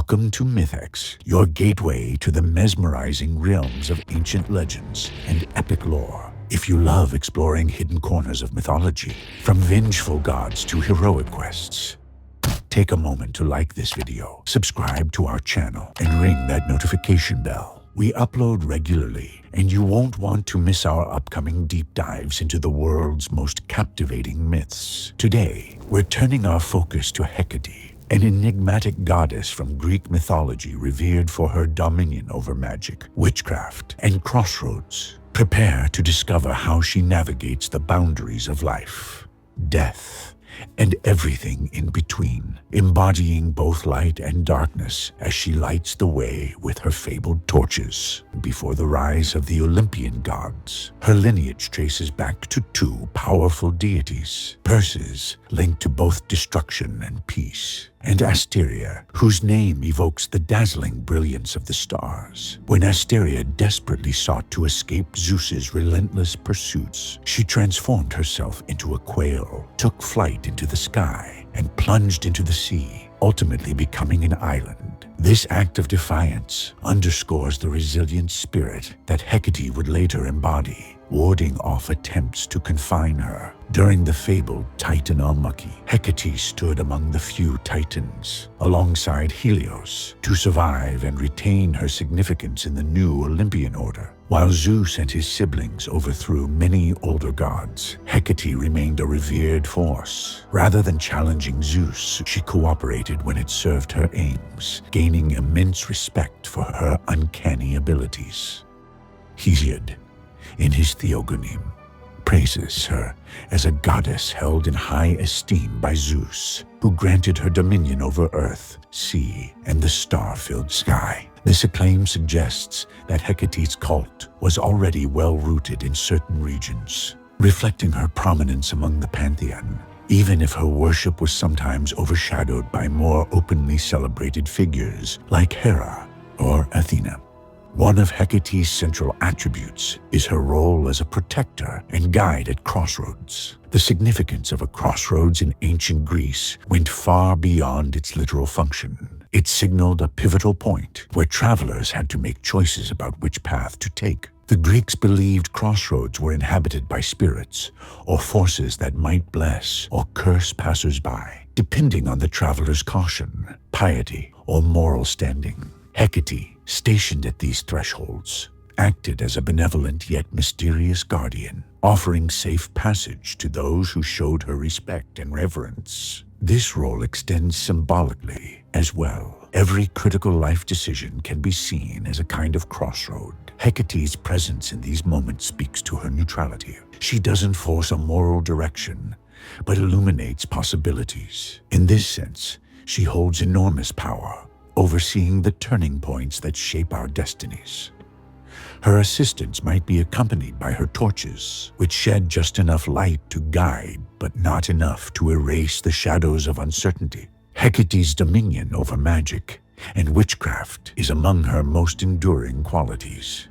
Welcome to Mythics, your gateway to the mesmerizing realms of ancient legends and epic lore. If you love exploring hidden corners of mythology, from vengeful gods to heroic quests, take a moment to like this video, subscribe to our channel, and ring that notification bell. We upload regularly, and you won't want to miss our upcoming deep dives into the world's most captivating myths. Today, we're turning our focus to Hecate, an enigmatic goddess from Greek mythology revered for her dominion over magic, witchcraft, and crossroads. Prepare to discover how she navigates the boundaries of life, death, and everything in between, embodying both light and darkness as she lights the way with her fabled torches. Before the rise of the Olympian gods, her lineage traces back to two powerful deities, Perses, linked to both destruction and peace, and Asteria, whose name evokes the dazzling brilliance of the stars. When Asteria desperately sought to escape Zeus's relentless pursuits, she transformed herself into a quail, took flight into the sky, and plunged into the sea, ultimately becoming an island. This act of defiance underscores the resilient spirit that Hecate would later embody, warding off attempts to confine her. During the fabled Titan Almaki, Hecate stood among the few titans, alongside Helios, to survive and retain her significance in the new Olympian order. While Zeus and his siblings overthrew many older gods, Hecate remained a revered force. Rather than challenging Zeus, she cooperated when it served her aims, gaining immense respect for her uncanny abilities. Hesiod, in his Theogony, praises her as a goddess held in high esteem by Zeus, who granted her dominion over earth, sea, and the star-filled sky. This acclaim suggests that Hecate's cult was already well-rooted in certain regions, reflecting her prominence among the pantheon, even if her worship was sometimes overshadowed by more openly celebrated figures like Hera or Athena. One of Hecate's central attributes is her role as a protector and guide at crossroads. The significance of a crossroads in ancient Greece went far beyond its literal function. It signaled a pivotal point where travelers had to make choices about which path to take. The Greeks believed crossroads were inhabited by spirits or forces that might bless or curse passers-by, depending on the traveler's caution, piety, or moral standing. Hecate, stationed at these thresholds, acted as a benevolent yet mysterious guardian, offering safe passage to those who showed her respect and reverence. This role extends symbolically as well. Every critical life decision can be seen as a kind of crossroad. Hecate's presence in these moments speaks to her neutrality. She doesn't force a moral direction, but illuminates possibilities. In this sense, she holds enormous power, overseeing the turning points that shape our destinies. Her assistants might be accompanied by her torches, which shed just enough light to guide, but not enough to erase the shadows of uncertainty. Hecate's dominion over magic and witchcraft is among her most enduring qualities.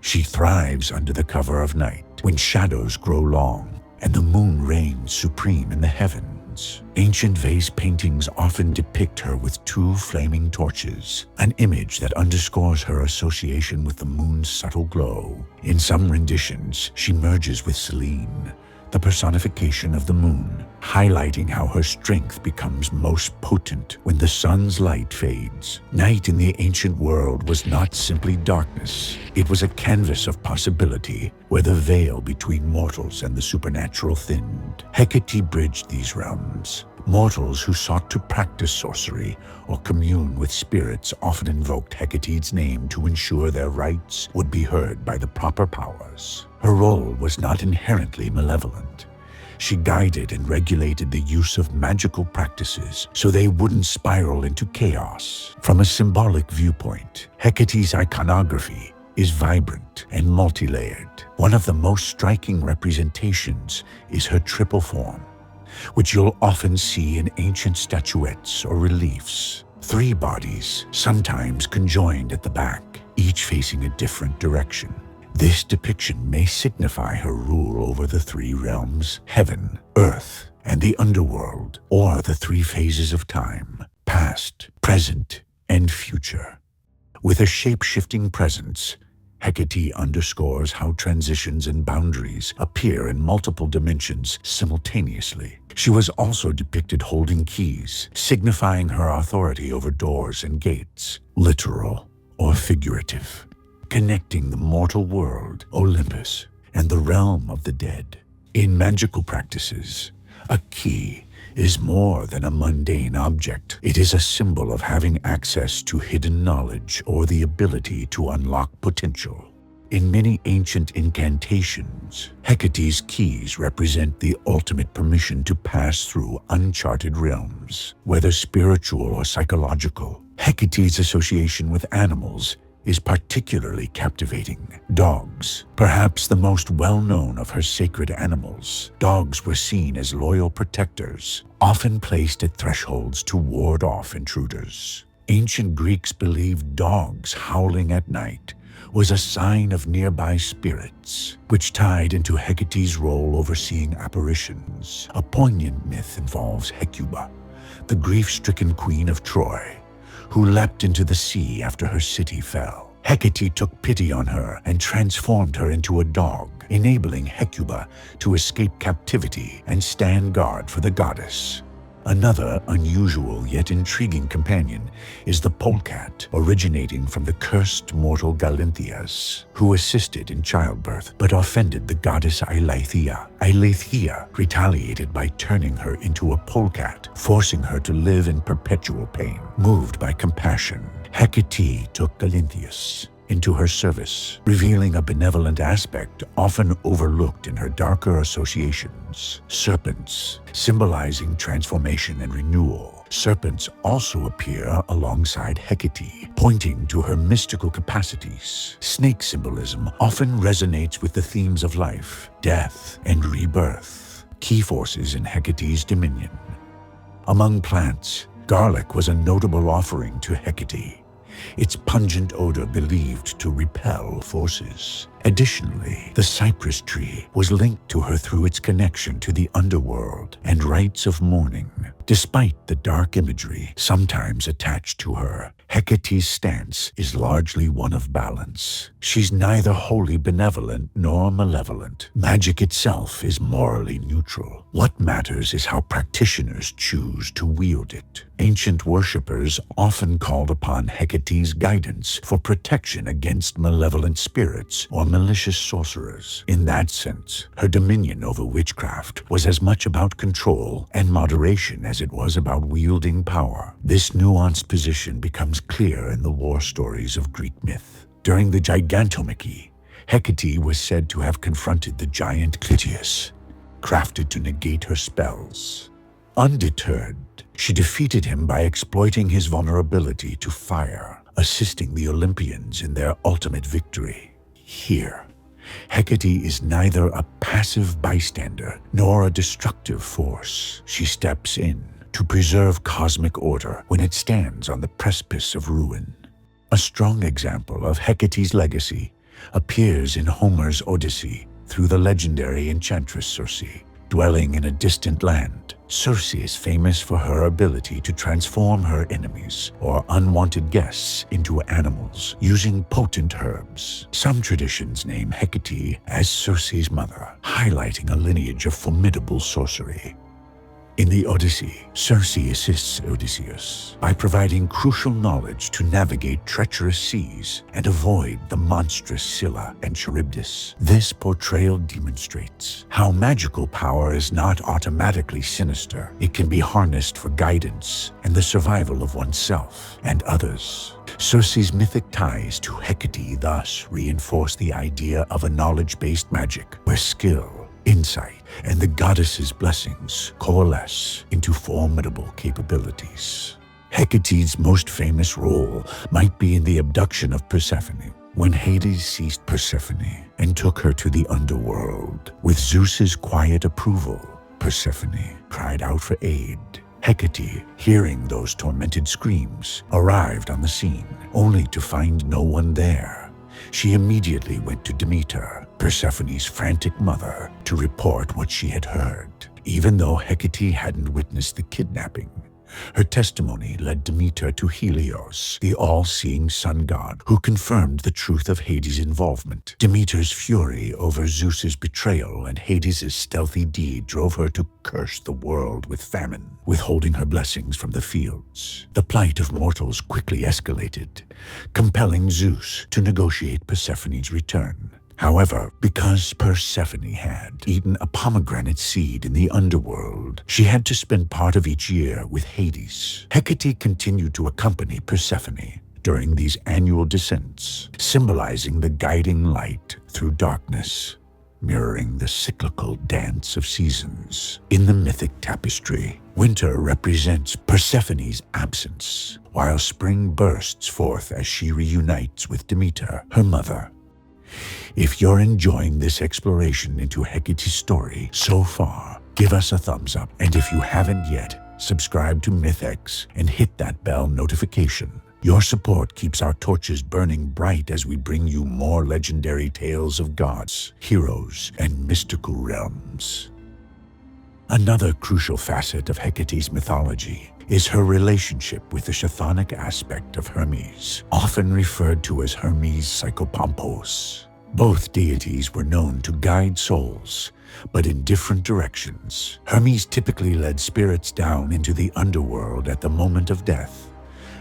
She thrives under the cover of night, when shadows grow long and the moon reigns supreme in the heavens. Ancient vase paintings often depict her with two flaming torches, an image that underscores her association with the moon's subtle glow. In some renditions, she merges with Selene, the personification of the moon, highlighting how her strength becomes most potent when the sun's light fades. Night in the ancient world was not simply darkness. It was a canvas of possibility where the veil between mortals and the supernatural thinned. Hecate bridged these realms. Mortals who sought to practice sorcery or commune with spirits often invoked Hecate's name to ensure their rites would be heard by the proper powers. Her role was not inherently malevolent. She guided and regulated the use of magical practices so they wouldn't spiral into chaos. From a symbolic viewpoint, Hecate's iconography is vibrant and multi-layered. One of the most striking representations is her triple form, which you'll often see in ancient statuettes or reliefs. Three bodies, sometimes conjoined at the back, each facing a different direction. This depiction may signify her rule over the three realms, heaven, earth, and the underworld, or the three phases of time, past, present, and future. With a shape-shifting presence, Hecate underscores how transitions and boundaries appear in multiple dimensions simultaneously. She was also depicted holding keys, signifying her authority over doors and gates, literal or figurative, connecting the mortal world, Olympus, and the realm of the dead. In magical practices, a key is more than a mundane object. It is a symbol of having access to hidden knowledge or the ability to unlock potential. In many ancient incantations, Hecate's keys represent the ultimate permission to pass through uncharted realms, whether spiritual or psychological. Hecate's association with animals is particularly captivating. Dogs, perhaps the most well-known of her sacred animals, dogs were seen as loyal protectors, often placed at thresholds to ward off intruders. Ancient Greeks believed dogs howling at night was a sign of nearby spirits, which tied into Hecate's role overseeing apparitions. A poignant myth involves Hecuba, the grief-stricken queen of Troy, who leapt into the sea after her city fell. Hecate took pity on her and transformed her into a dog, enabling Hecuba to escape captivity and stand guard for the goddess. Another unusual yet intriguing companion is the polecat, originating from the cursed mortal Galinthias, who assisted in childbirth but offended the goddess Eileithyia. Eileithyia retaliated by turning her into a polecat, forcing her to live in perpetual pain. Moved by compassion, Hecate took Galinthias into her service, revealing a benevolent aspect often overlooked in her darker associations. Serpents, symbolizing transformation and renewal. Serpents also appear alongside Hecate, pointing to her mystical capacities. Snake symbolism often resonates with the themes of life, death, and rebirth, key forces in Hecate's dominion. Among plants, garlic was a notable offering to Hecate, its pungent odor believed to repel forces. Additionally, the cypress tree was linked to her through its connection to the underworld and rites of mourning. Despite the dark imagery sometimes attached to her, Hecate's stance is largely one of balance. She's neither wholly benevolent nor malevolent. Magic itself is morally neutral. What matters is how practitioners choose to wield it. Ancient worshippers often called upon Hecate's guidance for protection against malevolent spirits or malicious sorcerers. In that sense, her dominion over witchcraft was as much about control and moderation as it was about wielding power. This nuanced position becomes clear in the war stories of Greek myth. During the Gigantomachy, Hecate was said to have confronted the giant Clytius, crafted to negate her spells. Undeterred, she defeated him by exploiting his vulnerability to fire, assisting the Olympians in their ultimate victory. Here, Hecate is neither a passive bystander nor a destructive force. She steps in to preserve cosmic order when it stands on the precipice of ruin. A strong example of Hecate's legacy appears in Homer's Odyssey through the legendary enchantress Circe. Dwelling in a distant land, Circe is famous for her ability to transform her enemies or unwanted guests into animals using potent herbs. Some traditions name Hecate as Circe's mother, highlighting a lineage of formidable sorcery. In the Odyssey, Circe assists Odysseus by providing crucial knowledge to navigate treacherous seas and avoid the monstrous Scylla and Charybdis. This portrayal demonstrates how magical power is not automatically sinister. It can be harnessed for guidance and the survival of oneself and others. Circe's mythic ties to Hecate thus reinforce the idea of a knowledge-based magic where skill, insight, and the goddess's blessings coalesce into formidable capabilities. Hecate's most famous role might be in the abduction of Persephone, when Hades seized Persephone and took her to the underworld. With Zeus's quiet approval, Persephone cried out for aid. Hecate, hearing those tormented screams, arrived on the scene, only to find no one there. She immediately went to Demeter, Persephone's frantic mother, to report what she had heard. Even though Hecate hadn't witnessed the kidnapping, Her testimony led Demeter to Helios, the all-seeing sun god, who confirmed the truth of Hades' involvement. Demeter's fury over Zeus's betrayal and Hades' stealthy deed drove her to curse the world with famine, withholding her blessings from the fields. The plight of mortals quickly escalated, compelling Zeus to negotiate Persephone's return. However, because Persephone had eaten a pomegranate seed in the Underworld, she had to spend part of each year with Hades. Hecate continued to accompany Persephone during these annual descents, symbolizing the guiding light through darkness, mirroring the cyclical dance of seasons. In the mythic tapestry, winter represents Persephone's absence, while spring bursts forth as she reunites with Demeter, her mother. If you're enjoying this exploration into Hecate's story so far, give us a thumbs up. And if you haven't yet, subscribe to MythX and hit that bell notification. Your support keeps our torches burning bright as we bring you more legendary tales of gods, heroes, and mystical realms. Another crucial facet of Hecate's mythology is her relationship with the chthonic aspect of Hermes, often referred to as Hermes Psychopompos. Both deities were known to guide souls, but in different directions. Hermes typically led spirits down into the underworld at the moment of death,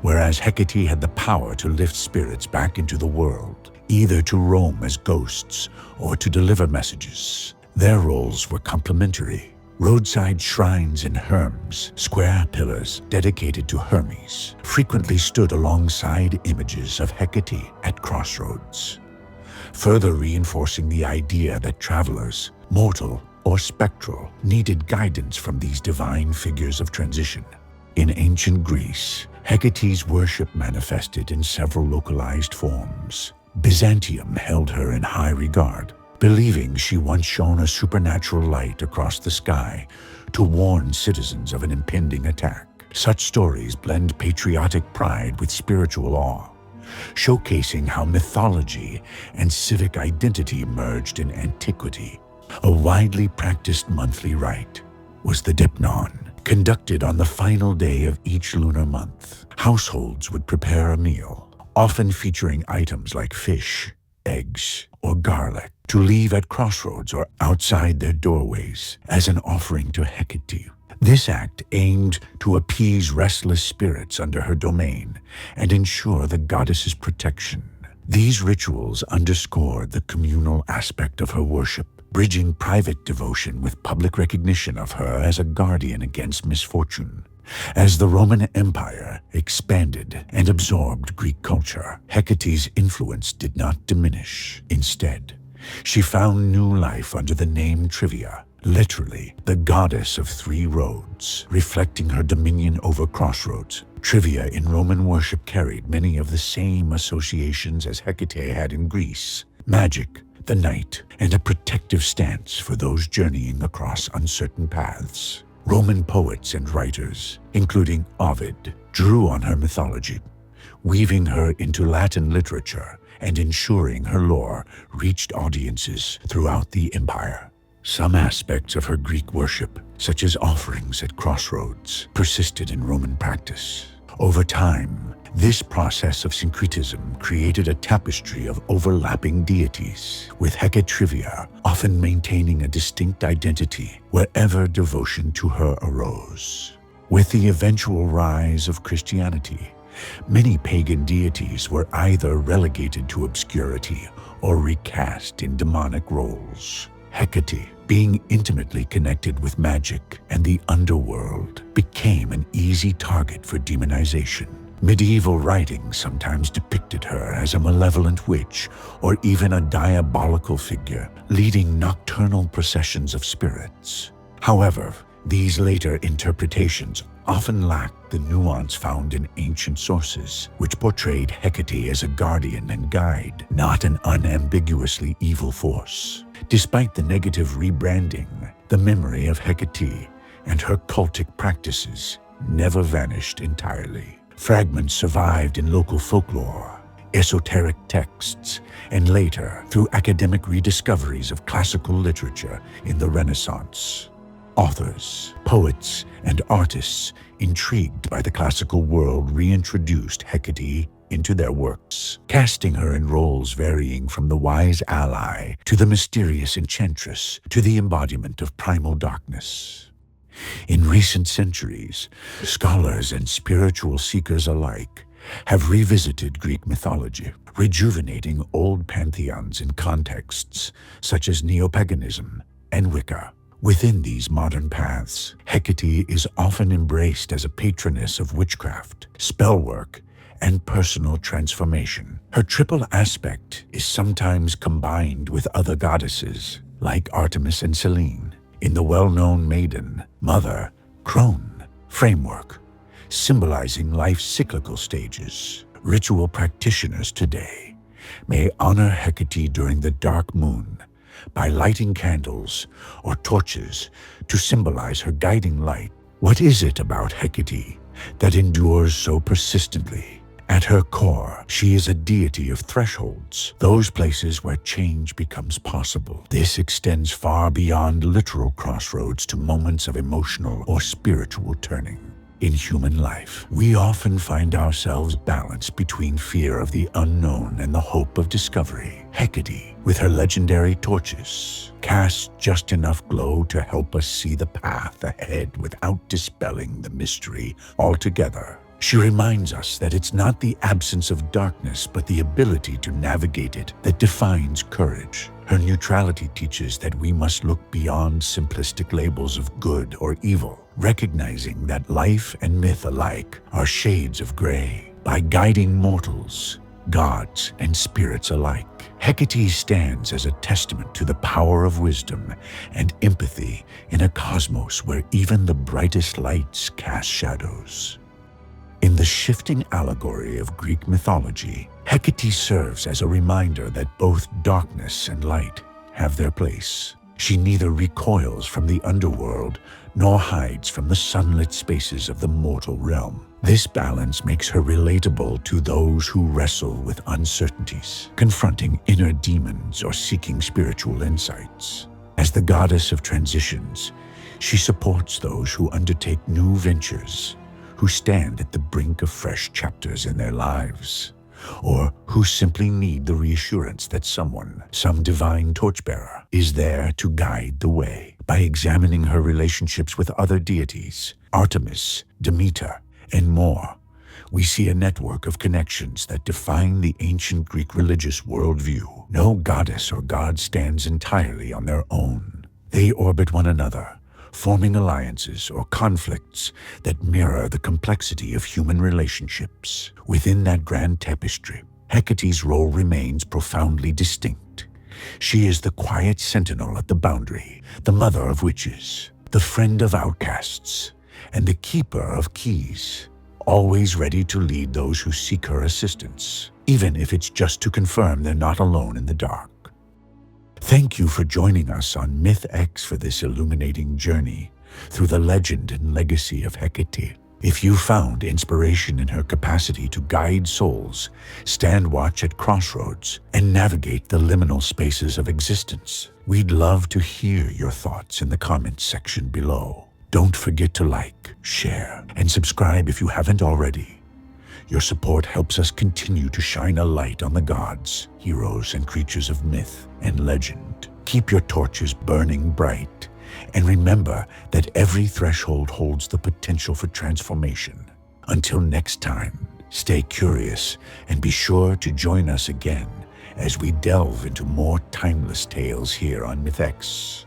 whereas Hecate had the power to lift spirits back into the world, either to roam as ghosts or to deliver messages. Their roles were complementary. Roadside shrines in Herms, square pillars dedicated to Hermes, frequently stood alongside images of Hecate at Crossroads, further reinforcing the idea that travelers, mortal or spectral, needed guidance from these divine figures of transition. In ancient Greece, Hecate's worship manifested in several localized forms. Byzantium held her in high regard, believing she once shone a supernatural light across the sky to warn citizens of an impending attack. Such stories blend patriotic pride with spiritual awe, showcasing how mythology and civic identity merged in antiquity. A widely practiced monthly rite was the Dipnon, conducted on the final day of each lunar month. Households would prepare a meal, often featuring items like fish, eggs, or garlic, to leave at crossroads or outside their doorways as an offering to Hecate. This act aimed to appease restless spirits under her domain and ensure the goddess's protection. These rituals underscored the communal aspect of her worship, bridging private devotion with public recognition of her as a guardian against misfortune. As the Roman Empire expanded and absorbed Greek culture, Hecate's influence did not diminish. Instead, she found new life under the name Trivia, literally the goddess of three roads, reflecting her dominion over Crossroads. Trivia in Roman worship carried many of the same associations as Hecate had in Greece: magic, the night, and a protective stance for those journeying across uncertain paths. Roman poets and writers, including Ovid, drew on her mythology, weaving her into Latin literature and ensuring her lore reached audiences throughout the empire. Some aspects of her Greek worship, such as offerings at Crossroads, persisted in Roman practice. Over time, this process of syncretism created a tapestry of overlapping deities, with Hecate Trivia often maintaining a distinct identity wherever devotion to her arose. With the eventual rise of Christianity, many pagan deities were either relegated to obscurity or recast in demonic roles. Hecate, being intimately connected with magic and the underworld, became an easy target for demonization. Medieval writings sometimes depicted her as a malevolent witch or even a diabolical figure, leading nocturnal processions of spirits. However, these later interpretations often lacked the nuance found in ancient sources, which portrayed Hecate as a guardian and guide, not an unambiguously evil force. Despite the negative rebranding, the memory of Hecate and her cultic practices never vanished entirely. Fragments survived in local folklore, esoteric texts, and later through academic rediscoveries of classical literature in the Renaissance. Authors, poets, and artists intrigued by the classical world reintroduced Hecate into their works, casting her in roles varying from the wise ally to the mysterious enchantress to the embodiment of primal darkness. In recent centuries, scholars and spiritual seekers alike have revisited Greek mythology, rejuvenating old pantheons in contexts such as neo-paganism and Wicca. Within these modern paths, Hecate is often embraced as a patroness of witchcraft, spellwork, and personal transformation. Her triple aspect is sometimes combined with other goddesses, like Artemis and Selene, in the well-known maiden, mother, crone framework, symbolizing life's cyclical stages. Ritual practitioners today may honor Hecate during the dark moon by lighting candles or torches to symbolize her guiding light. What is it about Hecate that endures so persistently? At her core, she is a deity of thresholds, those places where change becomes possible. This extends far beyond literal crossroads to moments of emotional or spiritual turning. In human life, we often find ourselves balanced between fear of the unknown and the hope of discovery. Hecate, with her legendary torches, casts just enough glow to help us see the path ahead without dispelling the mystery altogether. She reminds us that it's not the absence of darkness, but the ability to navigate it that defines courage. Her neutrality teaches that we must look beyond simplistic labels of good or evil, recognizing that life and myth alike are shades of gray. By guiding mortals, gods, and spirits alike, Hecate stands as a testament to the power of wisdom and empathy in a cosmos where even the brightest lights cast shadows. In the shifting allegory of Greek mythology, Hecate serves as a reminder that both darkness and light have their place. She neither recoils from the underworld nor hides from the sunlit spaces of the mortal realm. This balance makes her relatable to those who wrestle with uncertainties, confronting inner demons or seeking spiritual insights. As the goddess of transitions, she supports those who undertake new ventures, who stand at the brink of fresh chapters in their lives, or who simply need the reassurance that someone, some divine torchbearer, is there to guide the way. By examining her relationships with other deities, Artemis, Demeter, and more, we see a network of connections that define the ancient Greek religious worldview. No goddess or god stands entirely on their own. They orbit one another, forming alliances or conflicts that mirror the complexity of human relationships. Within that grand tapestry, Hecate's role remains profoundly distinct. She is the quiet sentinel at the boundary, the mother of witches, the friend of outcasts, and the keeper of keys, always ready to lead those who seek her assistance, even if it's just to confirm they're not alone in the dark. Thank you for joining us on MythX for this illuminating journey through the legend and legacy of Hecate. If you found inspiration in her capacity to guide souls, stand watch at crossroads, and navigate the liminal spaces of existence, we'd love to hear your thoughts in the comments section below. Don't forget to like, share, and subscribe if you haven't already. Your support helps us continue to shine a light on the gods, heroes, and creatures of myth and legend. Keep your torches burning bright, and remember that every threshold holds the potential for transformation. Until next time, stay curious and be sure to join us again as we delve into more timeless tales here on MythX.